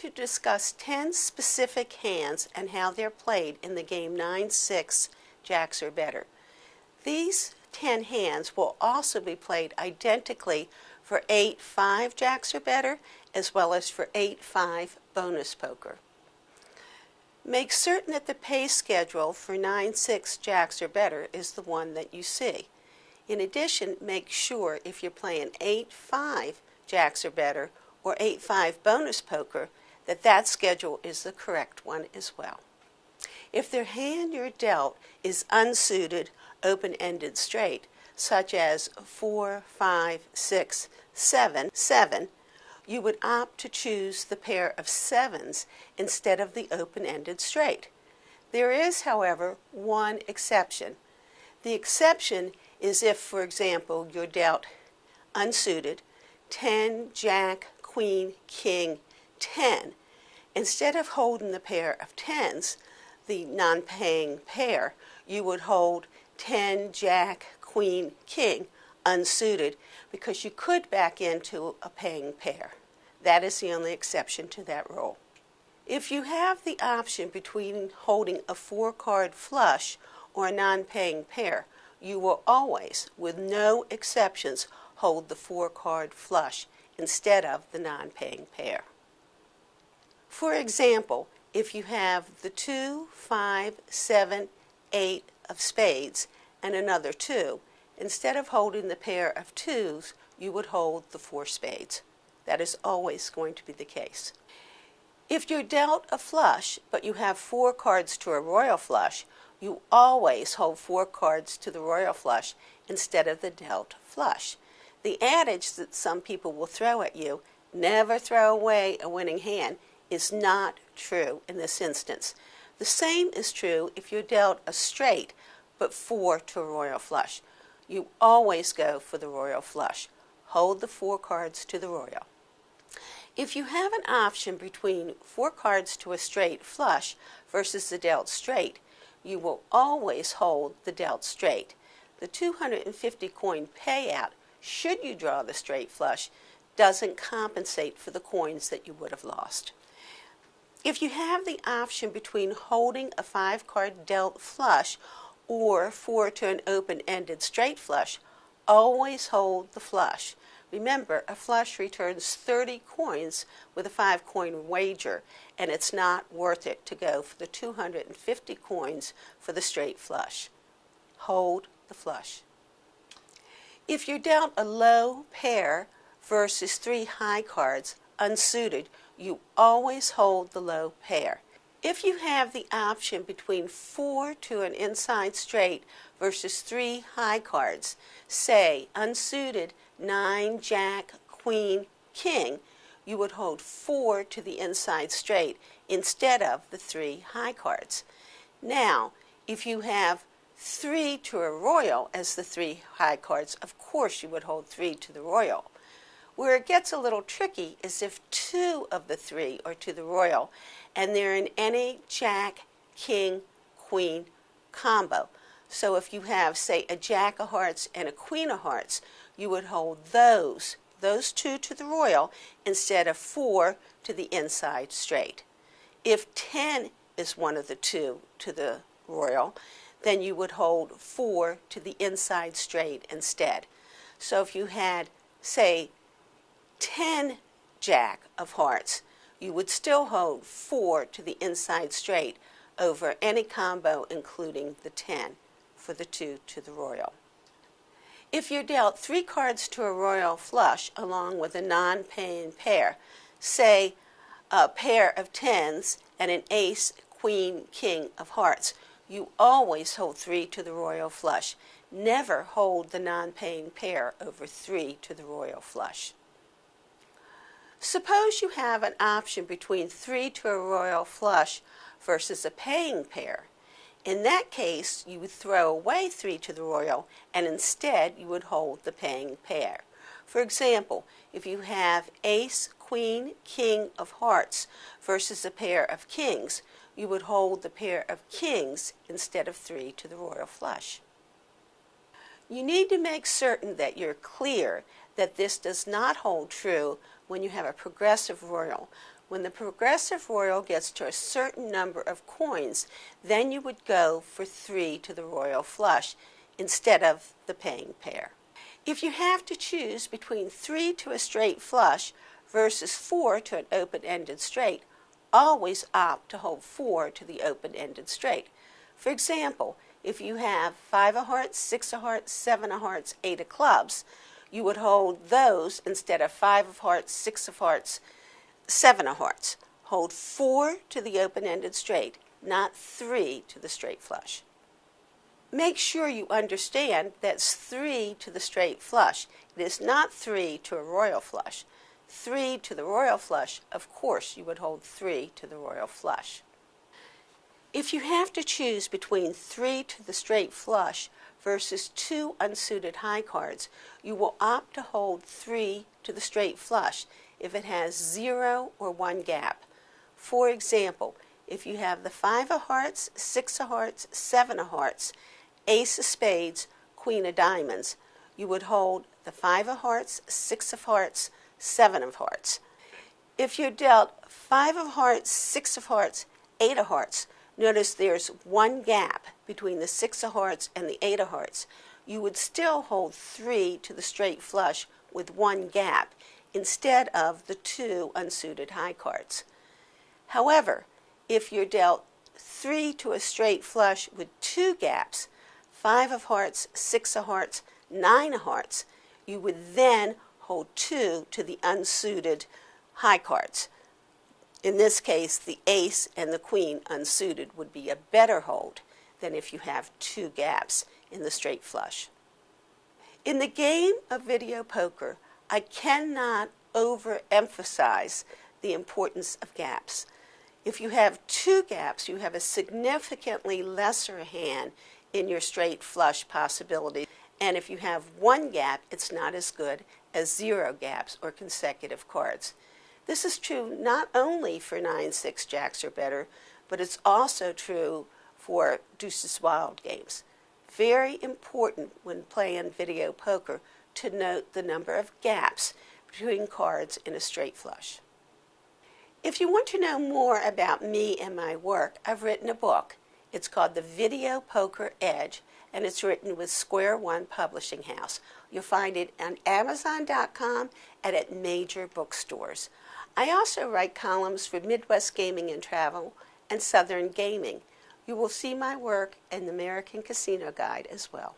to discuss 10 specific hands and how they're played in the game 9-6 jacks or better. These 10 hands will also be played identically for 8-5 jacks or better, as well as for 8-5 bonus poker. Make certain that the pay schedule for 9-6 jacks or better is the one that you see. In addition, make sure if you're playing 8-5 jacks or better or 8-5 bonus poker that that schedule is the correct one as well. If the hand you're dealt is unsuited, open-ended straight, such as 4, 5, 6, 7, 7, you would opt to choose the pair of sevens instead of the open-ended straight. There is, however, one exception. The exception is if, for example, you're dealt unsuited 10, jack, queen, king, 10. Instead of holding the pair of tens, the non-paying pair, you would hold 10, jack, queen, king, unsuited, because you could back into a paying pair. That is the only exception to that rule. If you have the option between holding a 4-card flush or a non-paying pair, you will always, with no exceptions, hold the 4-card flush instead of the non-paying pair. For example, if you have the 2, 5, 7, 8 of spades and another 2, instead of holding the pair of 2s, you would hold the 4 spades. That is always going to be the case. If you're dealt a flush, but you have 4 cards to a royal flush, you always hold 4 cards to the royal flush instead of the dealt flush. The adage that some people will throw at you, never throw away a winning hand, is not true in this instance. The same is true if you're dealt a straight, but 4 to a royal flush. You always go for the royal flush. Hold the 4 cards to the royal. If you have an option between 4 cards to a straight flush versus the dealt straight, you will always hold the dealt straight. The 250 coin payout, should you draw the straight flush, doesn't compensate for the coins that you would have lost. If you have the option between holding a 5-card dealt flush or 4 to an open-ended straight flush, always hold the flush. Remember, a flush returns 30 coins with a 5-coin wager, and it's not worth it to go for the 250 coins for the straight flush. Hold the flush. If you're dealt a low pair versus 3 high cards, unsuited, you always hold the low pair. If you have the option between 4 to an inside straight versus 3 high cards, say unsuited 9, jack, queen, king, you would hold 4 to the inside straight instead of the 3 high cards. Now, if you have 3 to a royal as the 3 high cards, of course you would hold 3 to the royal. Where it gets a little tricky is if 2 of the 3 are to the royal and they're in any jack, king, queen combo. So if you have, say, a jack of hearts and a queen of hearts, you would hold those 2 to the royal instead of 4 to the inside straight. If 10 is one of the 2 to the royal, then you would hold 4 to the inside straight instead. So if you had, say, 10 jack of hearts, you would still hold 4 to the inside straight over any combo including the 10 for the 2 to the royal. If you're dealt 3 cards to a royal flush along with a non-paying pair, say a pair of tens and an ace, queen, king of hearts, you always hold 3 to the royal flush. Never hold the non-paying pair over 3 to the royal flush. Suppose you have an option between 3 to a royal flush versus a paying pair. In that case, you would throw away 3 to the royal and instead you would hold the paying pair. For example, if you have ace, queen, king of hearts versus a pair of kings, you would hold the pair of kings instead of 3 to the royal flush. You need to make certain that you're clear that this does not hold true when you have a progressive royal, When the progressive royal gets to a certain number of coins, then you would go for 3 to the royal flush instead of the paying pair. If you have to choose between 3 to a straight flush versus 4 to an open-ended straight, always opt to hold 4 to the open-ended straight. For example, if you have 5 of hearts, 6 of hearts, 7 of hearts, 8 of clubs, you would hold those instead of 5 of hearts, 6 of hearts, 7 of hearts. Hold 4 to the open-ended straight, not 3 to the straight flush. Make sure you understand that's 3 to the straight flush. It is not 3 to a royal flush. 3 to the royal flush, of course you would hold 3 to the royal flush. If you have to choose between 3 to the straight flush versus 2 unsuited high cards, you will opt to hold 3 to the straight flush if it has 0 or 1 gap. For example, if you have the 5 of hearts, 6 of hearts, 7 of hearts, ace of spades, queen of diamonds, you would hold the 5 of hearts, 6 of hearts, 7 of hearts. If you're dealt 5 of hearts, 6 of hearts, 8 of hearts, notice there's 1 gap between the 6 of hearts and the 8 of hearts. You would still hold 3 to the straight flush with 1 gap instead of the 2 unsuited high cards. However, if you're dealt 3 to a straight flush with 2 gaps, 5 of hearts, 6 of hearts, 9 of hearts, you would then hold 2 to the unsuited high cards. In this case, the ace and the queen unsuited would be a better hold than if you have 2 gaps in the straight flush. In the game of video poker, I cannot overemphasize the importance of gaps. If you have 2 gaps, you have a significantly lesser hand in your straight flush possibility. And if you have 1 gap, it's not as good as 0 gaps or consecutive cards. This is true not only for 9-6 jacks or better, but it's also true for deuces wild games. Very important when playing video poker to note the number of gaps between cards in a straight flush. If you want to know more about me and my work, I've written a book. It's called The Video Poker Edge, and it's written with Square One Publishing House. You'll find it on Amazon.com and at major bookstores. I also write columns for Midwest Gaming and Travel and Southern Gaming. You will see my work in the American Casino Guide as well.